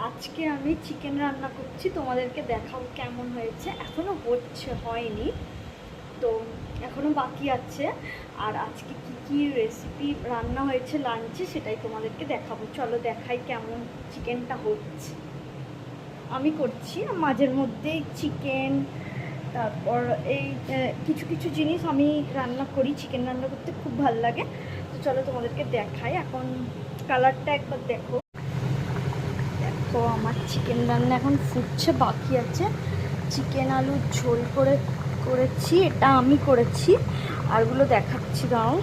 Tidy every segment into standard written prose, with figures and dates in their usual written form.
আজকে আমি চিকেন রান্না করছি, তোমাদেরকে দেখাবো কেমন হয়েছে। এখনো হয়নি তো, এখনো বাকি আছে। আর আজকে কি কি রেসিপি রান্না হয়েছে লাঞ্চে সেটাই তোমাদেরকে দেখাবো। চলো দেখাই কেমন চিকেনটা হচ্ছে। আমি করছি মাঝের মধ্যে চিকেন, তারপর এই কিছু কিছু জিনিস আমি রান্না করি। চিকেন রান্না করতে খুব ভালো লাগে। তো চলো তোমাদেরকে দেখাই। এখন কালারটা একবার দেখো। তো আমার চিকেন রান্না এখন ফুটছে, বাকি আছে। চিকেন আলুর ঝোল করেছি, এটা আমি করেছি। আরগুলো দেখাচ্ছি, দাও।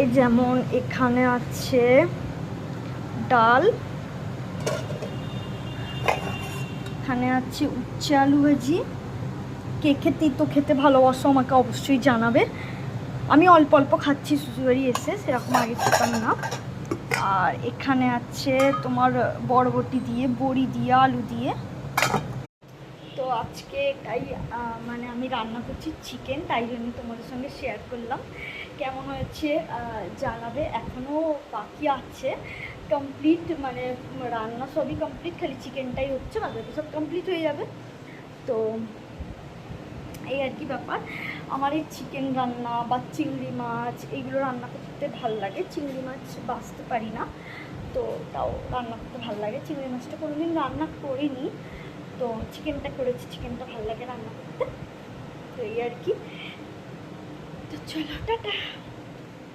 এই যেমন এখানে আছে ডাল, এখানে আছে উচ্ছে আলু ভাজি। কে তিতো খেতে ভালোবাসো আমাকে অবশ্যই জানাবে। আমি অল্প অল্প খাচ্ছি, শ্বশুরবাড়ি এসে, সেরকম আগে খেতাম না। আর এখানে আছে তোমার বরবটি দিয়ে, বড়ি দিয়ে, আলু দিয়ে। তো আজকে তাই মানে আমি রান্না করছি চিকেন, তাই জন্য তোমাদের সঙ্গে শেয়ার করলাম। কেমন হয়েছে জানাবে। এখনও বাকি আছে কমপ্লিট, মানে রান্না সবই কমপ্লিট, খালি চিকেনটাই হচ্ছে, বাকি সব কমপ্লিট হয়ে যাবে। তো এই আর কি ব্যাপার। আমার এই চিকেন রান্না বা চিংড়ি মাছ এইগুলো রান্না করতে ভাল লাগে। চিংড়ি মাছ বাছতে পারি না, তো তাও রান্না করতে ভাল লাগে। চিংড়ি মাছটা কোনোদিন রান্না করিনি, তো চিকেনটা করেছি। চিকেনটা ভাল লাগে রান্না করতে। তো এই আর কি। তো চলো, টাটা।